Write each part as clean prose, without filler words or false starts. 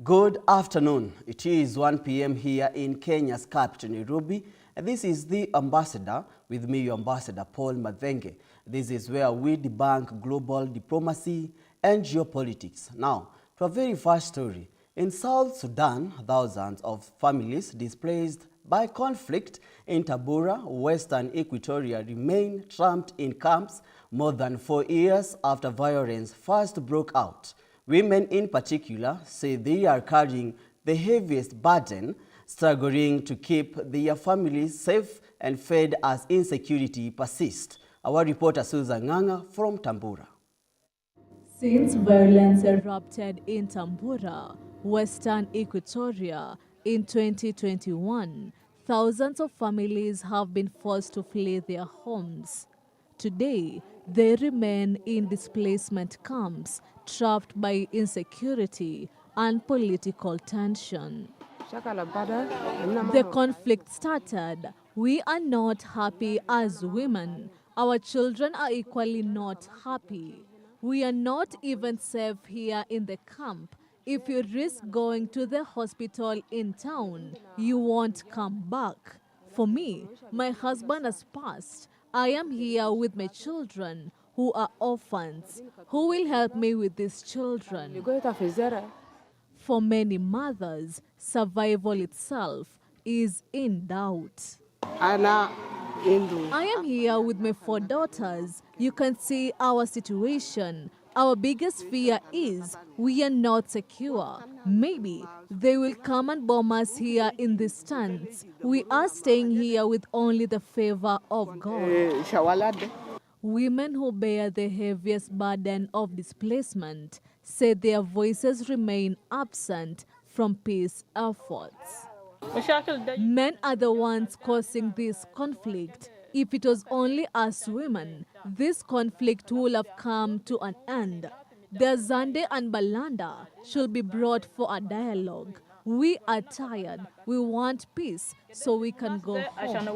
Good afternoon. It is 1 p.m. here in Kenya's capital, Nairobi. And this is The Ambassador, with me, your ambassador, Paul Mathenge. This is where we debunk global diplomacy and geopolitics. Now, to a very first story. In South Sudan, thousands of families displaced by conflict in Tabora, Western Equatoria, remain trapped in camps more than 4 years after violence first broke out. Women in particular say they are carrying the heaviest burden, struggling to keep their families safe and fed as insecurity persists. Our reporter Susan Nganga from Tambura. Since violence erupted in Tambura, Western Equatoria, in 2021, thousands of families have been forced to flee their homes. Today, they remain in displacement camps, trapped by insecurity and political tension. The conflict started. We are not happy as women. Our children are equally not happy. We are not even safe here in the camp. If you risk going to the hospital in town, you won't come back. For me, my husband has passed. I am here with my children who are orphans. Who will help me with these children? For many mothers, survival itself is in doubt. I am here with my 4 daughters. You can see our situation. Our biggest fear is we are not secure. Maybe they will come and bomb us here in these tents. We are staying here with only the favor of God. Women who bear the heaviest burden of displacement say their voices remain absent from peace efforts. Men are the ones causing this conflict. If it was only us women, this conflict would have come to an end. The Zande and Balanda should be brought for a dialogue. We are tired. We want peace so we can go home.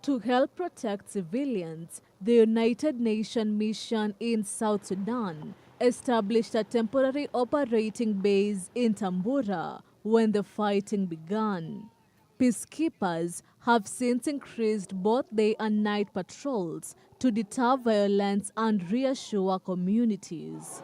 To help protect civilians, the United Nations mission in South Sudan established a temporary operating base in Tambura when the fighting began. Peacekeepers have since increased both day and night patrols to deter violence and reassure communities.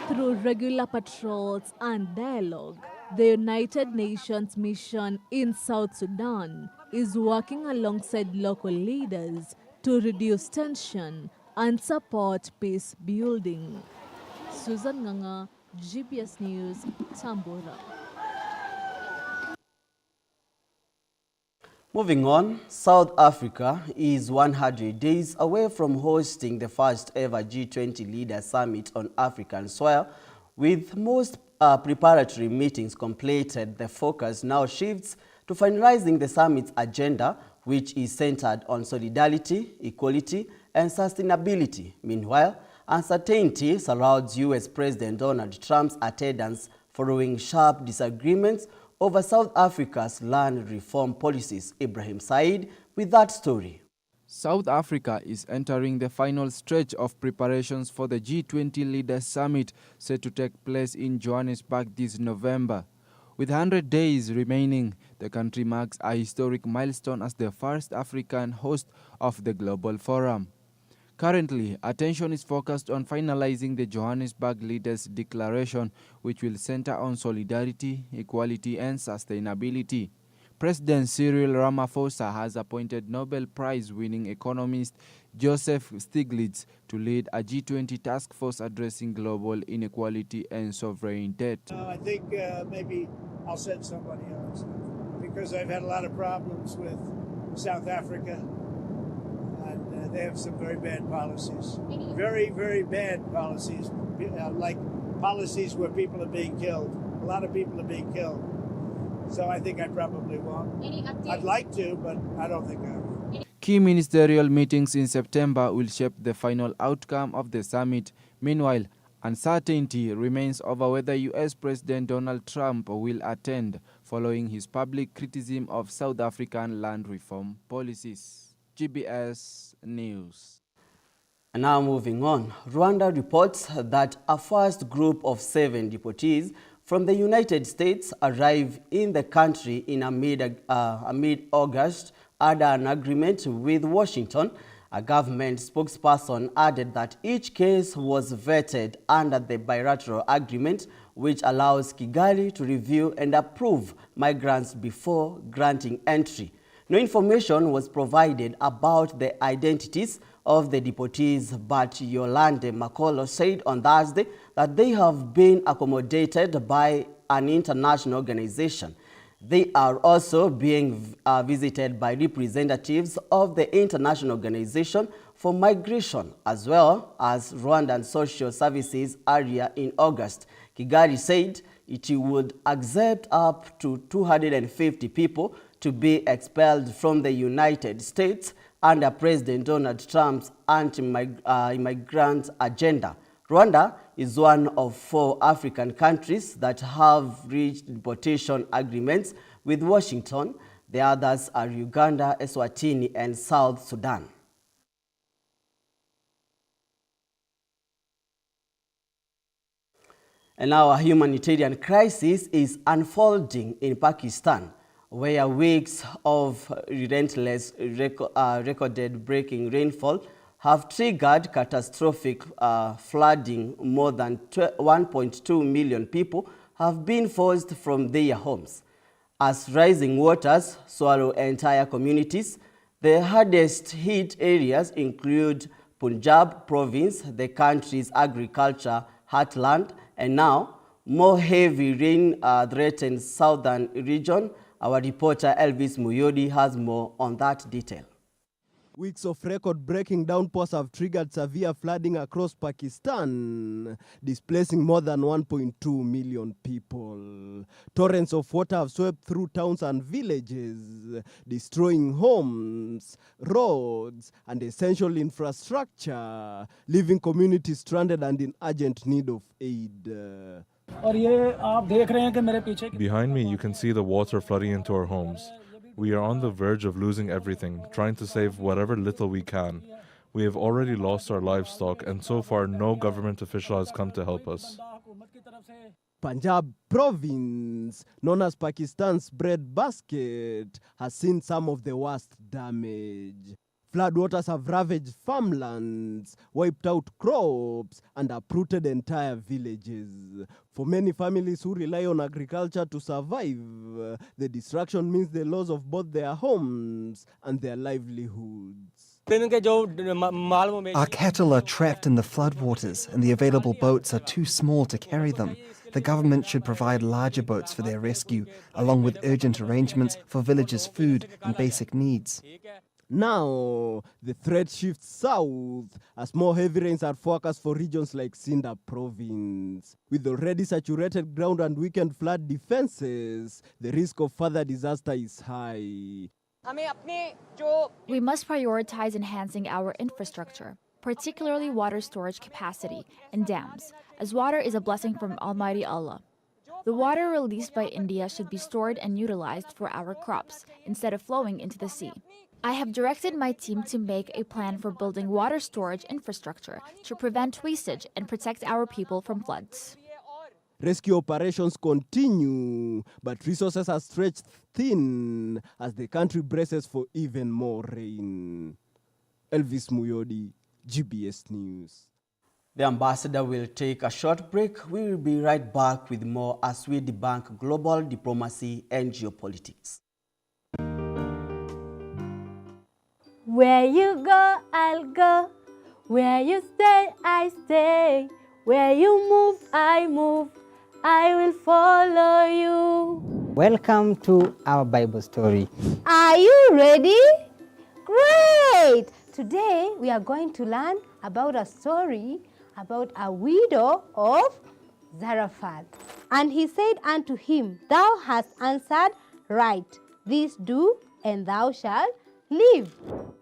Through regular patrols and dialogue, the United Nations mission in South Sudan is working alongside local leaders to reduce tension and support peace building. Susan Nganga, GPS News, Tambura. Moving on, South Africa is 100 days away from hosting the first ever G20 Leaders Summit on African soil. With most preparatory meetings completed, the focus now shifts to finalizing the summit's agenda, which is centered on solidarity, equality, and sustainability. Meanwhile, uncertainty surrounds U.S. President Donald Trump's attendance following sharp disagreements over South Africa's land reform policies. Ibrahim Said with that story. South Africa is entering the final stretch of preparations for the G20 Leaders Summit set to take place in Johannesburg this November. With 100 days remaining, the country marks a historic milestone as the first African host of the global forum. Currently, attention is focused on finalizing the Johannesburg Leaders Declaration, which will center on solidarity, equality, and sustainability. President Cyril Ramaphosa has appointed Nobel Prize-winning economist Joseph Stiglitz to lead a G20 task force addressing global inequality and sovereign debt. I think maybe I'll send somebody else because I've had a lot of problems with South Africa. They have some very bad policies. Very, very bad policies, like policies where people are being killed. A lot of people are being killed. So I think I probably won't. I'd like to, but I don't think I will. Key ministerial meetings in September will shape the final outcome of the summit. Meanwhile, uncertainty remains over whether U.S. President Donald Trump will attend following his public criticism of South African land reform policies. GBS News. And now moving on, Rwanda reports that a first group of 7 deportees from the United States arrived in the country in mid-August under an agreement with Washington. A government spokesperson added that each case was vetted under the bilateral agreement, which allows Kigali to review and approve migrants before granting entry. No information was provided about the identities of the deportees, but Yolande Makolo said on Thursday that they have been accommodated by an international organization. They are also being visited by representatives of the International Organization for Migration, as well as Rwandan Social Services area in August. Kigali said it would accept up to 250 people to be expelled from the United States under President Donald Trump's anti-immigrant agenda. Rwanda is one of 4 African countries that have reached deportation agreements with Washington. The others are Uganda, Eswatini, and South Sudan. And now a humanitarian crisis is unfolding in Pakistan, where weeks of relentless recorded-breaking rainfall have triggered catastrophic flooding. More than 1.2 million people have been forced from their homes. As rising waters swallow entire communities, the hardest hit areas include Punjab province, the country's agriculture heartland, and now more heavy rain threatens southern region. Our reporter Elvis Muyodi has more on that detail. Weeks of record-breaking downpours have triggered severe flooding across Pakistan, displacing more than 1.2 million people. Torrents of water have swept through towns and villages, destroying homes, roads, and essential infrastructure, leaving communities stranded and in urgent need of aid. Behind me, you can see the water flooding into our homes. We are on the verge of losing everything, trying to save whatever little we can. We have already lost our livestock, and so far no government official has come to help us. Punjab province, known as Pakistan's breadbasket, has seen some of the worst damage. Floodwaters have ravaged farmlands, wiped out crops, and uprooted entire villages. For many families who rely on agriculture to survive, the destruction means the loss of both their homes and their livelihoods. Our cattle are trapped in the floodwaters, and the available boats are too small to carry them. The government should provide larger boats for their rescue, along with urgent arrangements for villagers' food and basic needs. Now, the threat shifts south as more heavy rains are forecast for regions like Sinda province. With already saturated ground and weakened flood defenses, the risk of further disaster is high. We must prioritize enhancing our infrastructure, particularly water storage capacity and dams, as water is a blessing from Almighty Allah. The water released by India should be stored and utilized for our crops instead of flowing into the sea. I have directed my team to make a plan for building water storage infrastructure to prevent wastage and protect our people from floods. Rescue operations continue, but resources are stretched thin as the country braces for even more rain. Elvis Muyodi, GBS News. The ambassador will take a short break. We will be right back with more as we debunk global diplomacy and geopolitics. Where you go, I'll go. Where you stay, I stay. Where you move, I move. I will follow you. Welcome to our Bible story. Are you ready? Great! Today we are going to learn about a story about a widow of Zarephath. And he said unto him, Thou hast answered right. This do, and thou shalt live.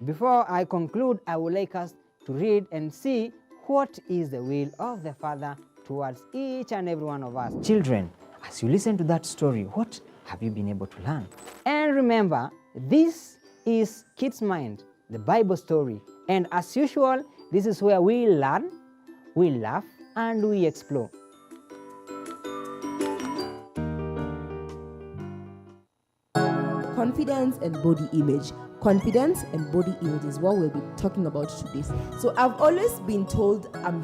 Before I conclude, I would like us to read and see what is the will of the Father towards each and every one of us. Children, as you listen to that story, what have you been able to learn? And remember, this is Kids Mind, the Bible story. And as usual, This is where we learn, we laugh, and we explore. Confidence and body image. Confidence and body image is what we'll be talking about today. So I've always been told I'm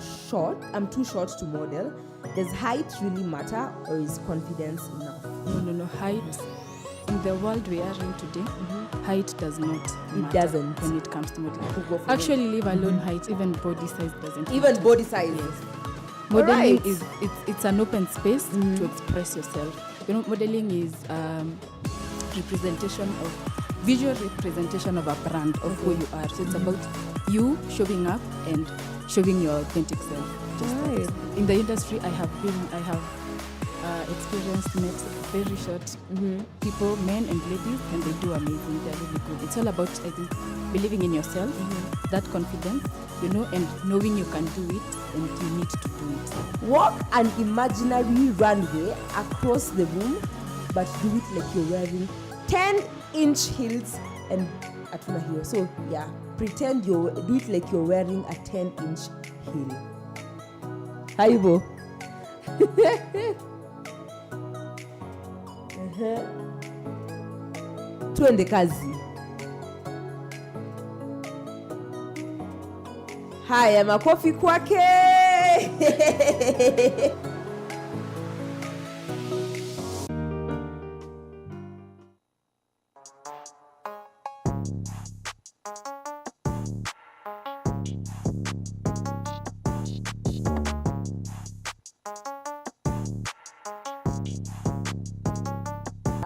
too short to model. Does height really matter, or is confidence enough? No, height. In the world we are in today, height does not matter. It doesn't. When it comes to modeling. Actually, leave alone height, even body size doesn't Even matter. body size? Yes. Modeling Alright. is it's an open space to express yourself. You know, modeling is visual representation of a brand of who you are. So it's about you showing up and showing your authentic self. Just like Right. in the industry, I have experienced met very short people, men and ladies, and they do amazing. They're really good. It's all about, I think, believing in yourself, that confidence, you know, and knowing you can do it and you need to do it. Walk an imaginary runway across the room, but do it like you're wearing 10-inch heels and atuna heel. So yeah, pretend do it like you're wearing a 10-inch heel. Haibo. Tuende kazi. Haya, makofi kwake.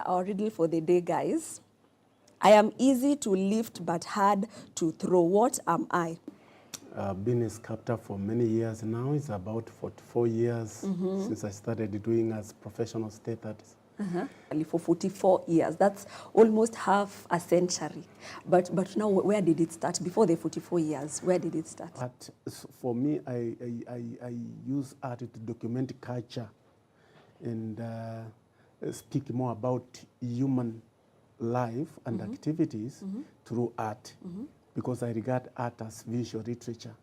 Our riddle for the day, guys. I am easy to lift but hard to throw. What am I? I've been a sculptor for many years now. It's about 44 years since I started doing as professional state artist. For 44 years. That's almost half a century. But now, where did it start? Before the 44 years, where did it start? For me, I use art to document culture and speak more about human life and activities through art, because I regard art as visual literature.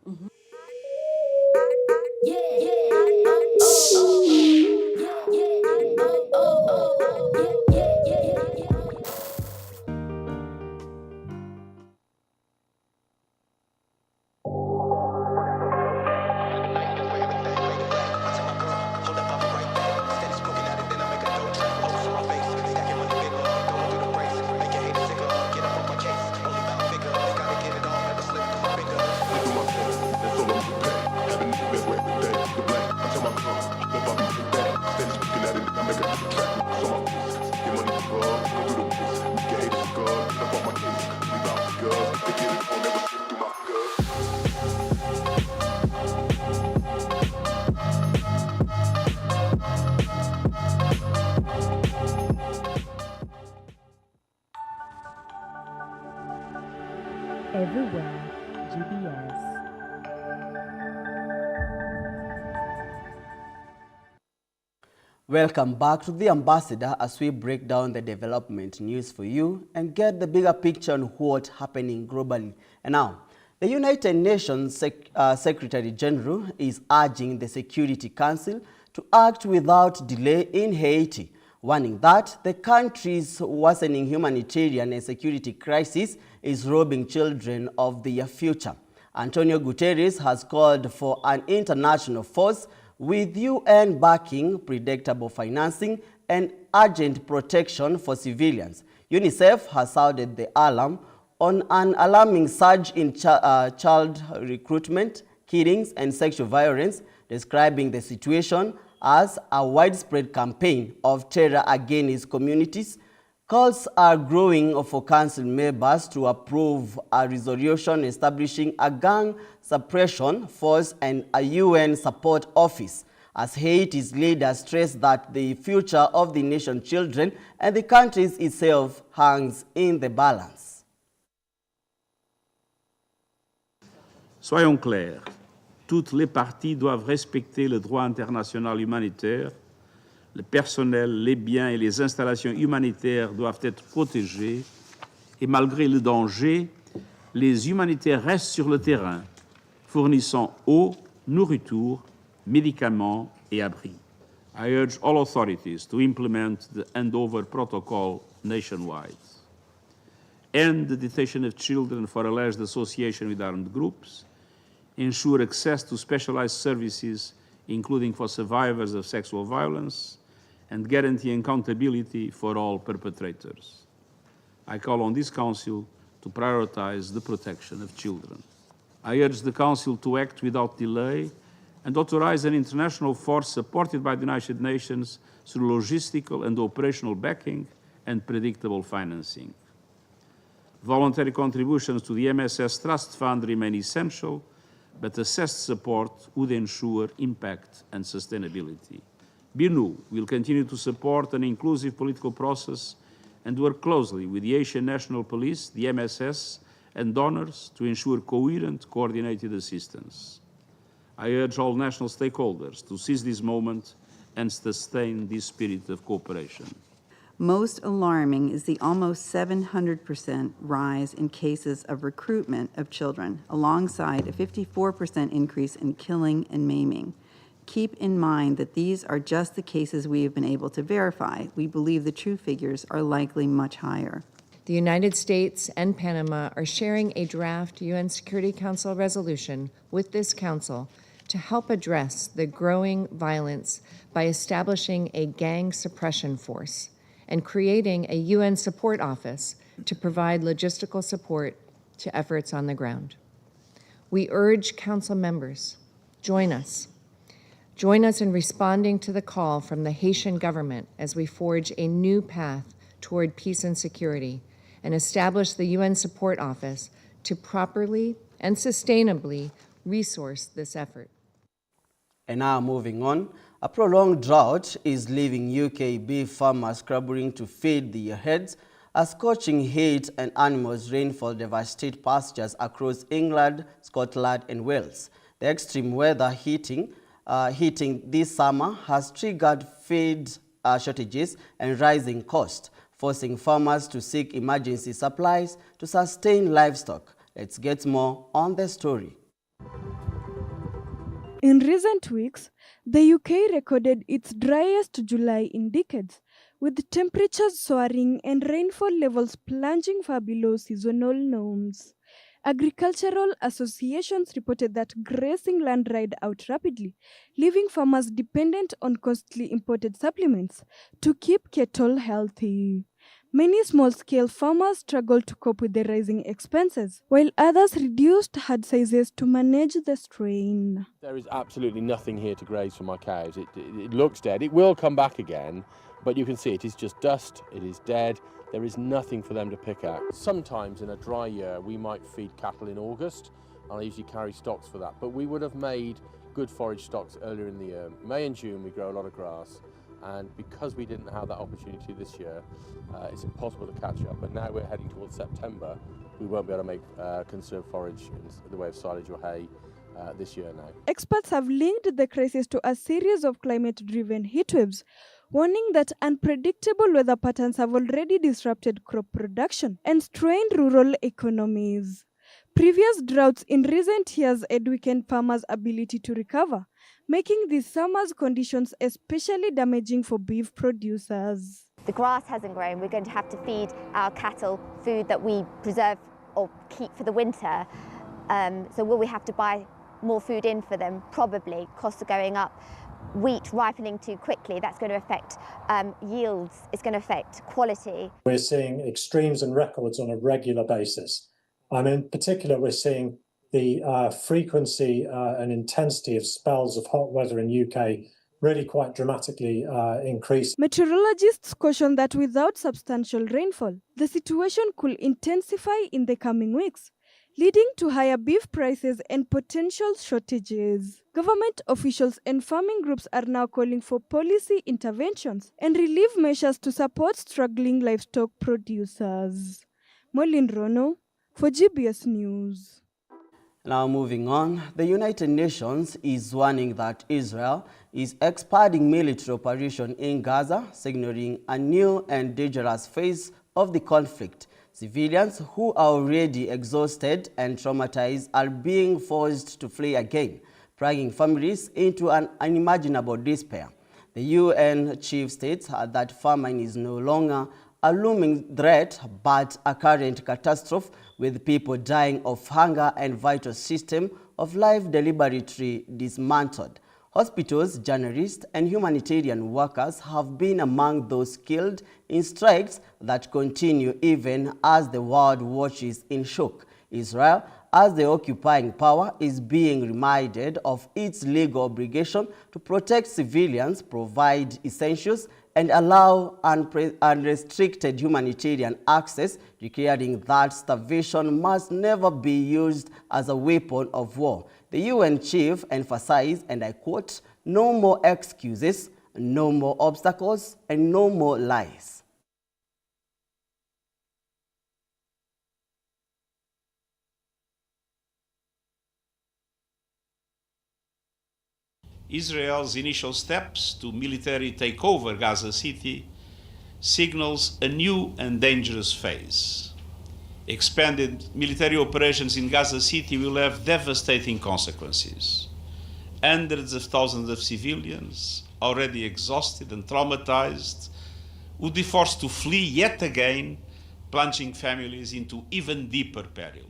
Everywhere, GBS. Welcome back to The Ambassador as we break down the development news for you and get the bigger picture on what's happening globally. And now, the United Nations Secretary General is urging the Security Council to act without delay in Haiti, warning that the country's worsening humanitarian and security crisis is robbing children of their future. Antonio Guterres has called for an international force with UN backing, predictable financing, and urgent protection for civilians. UNICEF has sounded the alarm on an alarming surge in child recruitment, killings, and sexual violence, describing the situation as a widespread campaign of terror against communities. Calls are growing for council members to approve a resolution establishing a gang suppression force and a UN support office, as Haiti's leaders stress that the future of the nation's children and the country itself hangs in the balance. Soyons clairs, toutes les parties doivent respecter le droit international humanitaire. Le personnel, les biens et les installations humanitaires doivent être protégés. Et malgré le danger, les humanitaires restent sur le terrain, fournissant eau, nourriture, médicaments et abris. I urge all authorities to implement the handover protocol nationwide. End the detention of children for alleged association with armed groups. Ensure access to specialized services, including for survivors of sexual violence, and guarantee accountability for all perpetrators. I call on this Council to prioritize the protection of children. I urge the Council to act without delay and authorize an international force supported by the United Nations through logistical and operational backing and predictable financing. Voluntary contributions to the MSS Trust Fund remain essential, but assessed support would ensure impact and sustainability. BNU will continue to support an inclusive political process and work closely with the Haitian National Police, the MSS, and donors to ensure coherent, coordinated assistance. I urge all national stakeholders to seize this moment and sustain this spirit of cooperation. Most alarming is the almost 700% rise in cases of recruitment of children, alongside a 54% increase in killing and maiming. Keep in mind that these are just the cases we have been able to verify. We believe the true figures are likely much higher. The United States and Panama are sharing a draft UN Security Council resolution with this Council to help address the growing violence by establishing a gang suppression force and creating a UN support office to provide logistical support to efforts on the ground. We urge Council members, join us. Join us in responding to the call from the Haitian government as we forge a new path toward peace and security and establish the UN Support Office to properly and sustainably resource this effort. And now moving on, a prolonged drought is leaving UK beef farmers scrambling to feed their heads as scorching heat and animals rainfall devastate pastures across England, Scotland and Wales. The extreme weather hitting this summer has triggered feed shortages and rising costs, forcing farmers to seek emergency supplies to sustain livestock. Let's get more on the story. In recent weeks, the UK recorded its driest July in decades, with temperatures soaring and rainfall levels plunging far below seasonal norms. Agricultural associations reported that grazing land dried out rapidly, leaving farmers dependent on costly imported supplements to keep cattle healthy. Many small-scale farmers struggled to cope with the rising expenses, while others reduced herd sizes to manage the strain. There is absolutely nothing here to graze for my cows. It looks dead. It will come back again, but you can see it is just dust, it is dead. There is nothing for them to pick at. Sometimes in a dry year, we might feed cattle in August, and I usually carry stocks for that. But we would have made good forage stocks earlier in the year. May and June, we grow a lot of grass. And because we didn't have that opportunity this year, it's impossible to catch up. But now we're heading towards September, we won't be able to make conserved forage in the way of silage or hay this year now. Experts have linked the crisis to a series of climate-driven heatwaves, warning that unpredictable weather patterns have already disrupted crop production and strained rural economies. Previous droughts in recent years had weakened farmers' ability to recover, making these summer's conditions especially damaging for beef producers. The grass hasn't grown. We're going to have to feed our cattle food that we preserve or keep for the winter. So will we have to buy more food in for them? Probably. Costs are going up. Wheat ripening too quickly, that's going to affect yields, it's going to affect quality. We're seeing extremes and records on a regular basis. In particular, we're seeing the frequency and intensity of spells of hot weather in UK really quite dramatically increase. Meteorologists caution that without substantial rainfall, the situation could intensify in the coming weeks, leading to higher beef prices and potential shortages. Government officials and farming groups are now calling for policy interventions and relief measures to support struggling livestock producers. Molin Rono for GBS News. Now moving on, the United Nations is warning that Israel is expanding military operation in Gaza, signaling a new and dangerous phase of the conflict. Civilians who are already exhausted and traumatized are being forced to flee again, dragging families into an unimaginable despair. The UN chief states that famine is no longer a looming threat, but a current catastrophe, with people dying of hunger and vital system of life deliberately dismantled. Hospitals, journalists, and humanitarian workers have been among those killed in strikes that continue even as the world watches in shock. Israel, as the occupying power, is being reminded of its legal obligation to protect civilians, provide essentials, and allow unrestricted humanitarian access, declaring that starvation must never be used as a weapon of war. The UN chief emphasized, and I quote, "No more excuses, no more obstacles, and no more lies." Israel's initial steps to military take over Gaza City signals a new and dangerous phase. Expanded military operations in Gaza City will have devastating consequences. Hundreds of thousands of civilians, already exhausted and traumatized, would be forced to flee yet again, plunging families into even deeper peril.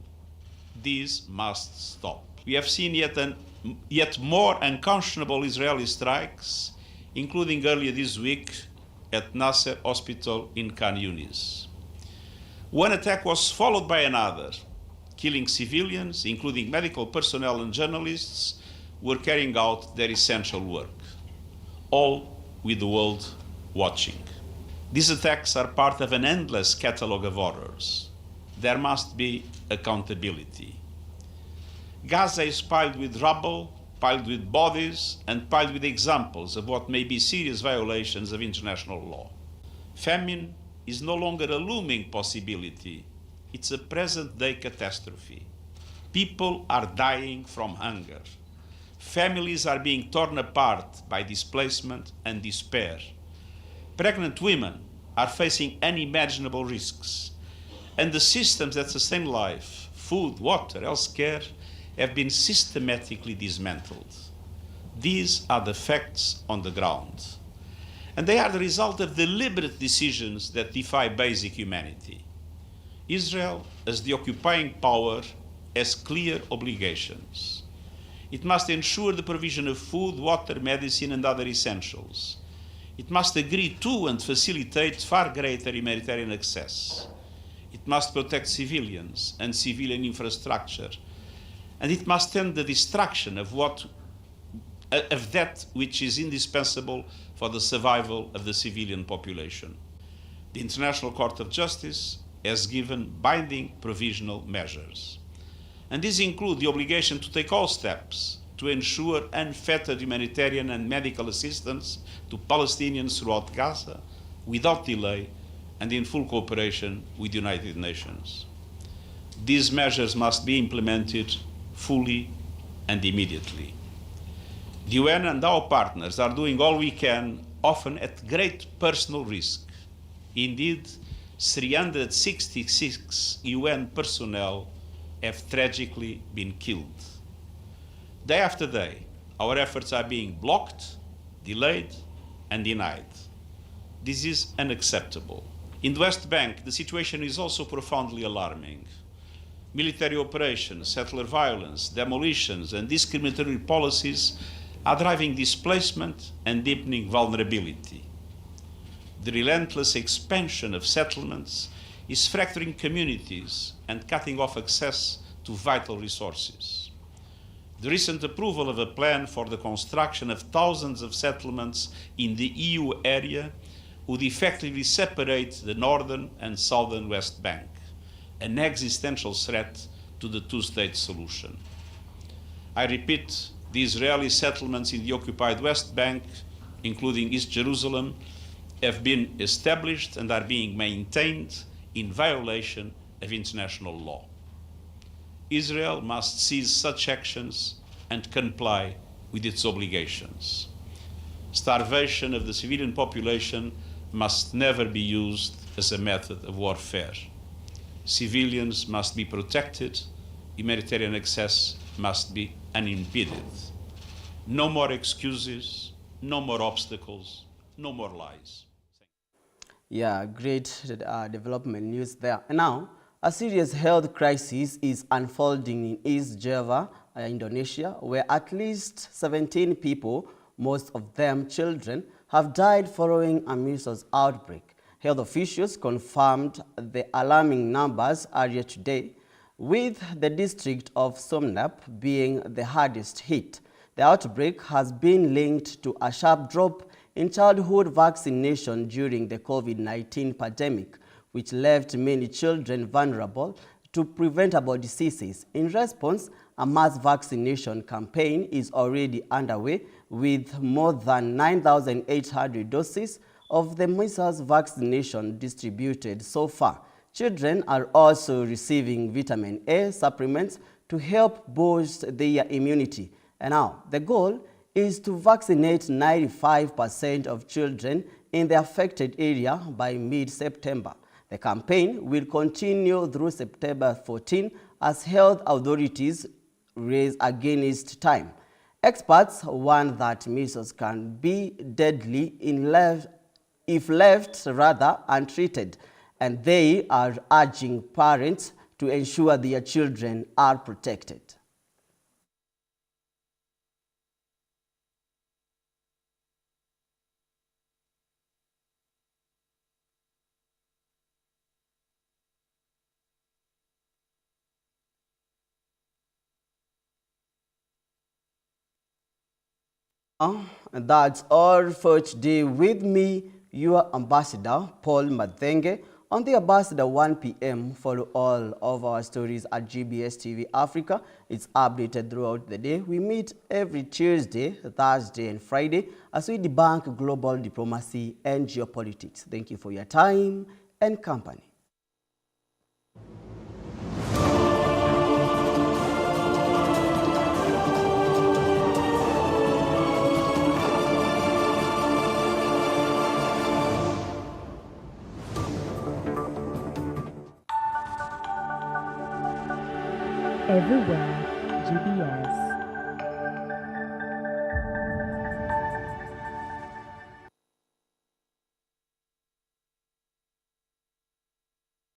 This must stop. We have seen yet more unconscionable Israeli strikes, including earlier this week at Nasser Hospital in Khan Yunis. One attack was followed by another, killing civilians, including medical personnel and journalists, who were carrying out their essential work, all with the world watching. These attacks are part of an endless catalogue of horrors. There must be accountability. Gaza is piled with rubble, piled with bodies, and piled with examples of what may be serious violations of international law. Famine is no longer a looming possibility. It's a present-day catastrophe. People are dying from hunger. Families are being torn apart by displacement and despair. Pregnant women are facing unimaginable risks. And the systems that sustain life, food, water, healthcare, have been systematically dismantled. These are the facts on the ground. And they are the result of deliberate decisions that defy basic humanity. Israel, as the occupying power, has clear obligations. It must ensure the provision of food, water, medicine, and other essentials. It must agree to and facilitate far greater humanitarian access. It must protect civilians and civilian infrastructure. And it must end the destruction of that which is indispensable for the survival of the civilian population. The International Court of Justice has given binding provisional measures. And these include the obligation to take all steps to ensure unfettered humanitarian and medical assistance to Palestinians throughout Gaza without delay and in full cooperation with the United Nations. These measures must be implemented fully and immediately. The UN and our partners are doing all we can, often at great personal risk. Indeed, 366 UN personnel have tragically been killed. Day after day, our efforts are being blocked, delayed, and denied. This is unacceptable. In the West Bank, the situation is also profoundly alarming. Military operations, settler violence, demolitions, and discriminatory policies are driving displacement and deepening vulnerability. The relentless expansion of settlements is fracturing communities and cutting off access to vital resources. The recent approval of a plan for the construction of thousands of settlements in the EU area would effectively separate the northern and southern West Bank, an existential threat to the two-state solution. I repeat, the Israeli settlements in the occupied West Bank, including East Jerusalem, have been established and are being maintained in violation of international law. Israel must cease such actions and comply with its obligations. Starvation of the civilian population must never be used as a method of warfare. Civilians must be protected. Humanitarian access must be unimpeded. No more excuses, no more obstacles, no more lies. Yeah, great development news there. And now, a serious health crisis is unfolding in East Java, Indonesia, where at least 17 people, most of them children, have died following a measles outbreak. Health officials confirmed the alarming numbers earlier today, with the district of Somnap being the hardest hit. The outbreak has been linked to a sharp drop in childhood vaccination during the COVID-19 pandemic, which left many children vulnerable to preventable diseases. In response, a mass vaccination campaign is already underway with more than 9,800 doses of the measles vaccination distributed so far. Children are also receiving vitamin A supplements to help boost their immunity. And now, the goal is to vaccinate 95% of children in the affected area by mid-September. The campaign will continue through September 14 as health authorities race against time. Experts warn that measles can be deadly if left untreated, and they are urging parents to ensure their children are protected. That's all for today. With me, your ambassador, Paul Mathenge. On the Ambassador 1 p.m. Follow all of our stories at GBS TV Africa. It's updated throughout the day. We meet every Tuesday, Thursday, and Friday as we debunk global diplomacy and geopolitics. Thank you for your time and company. Everywhere, GBS.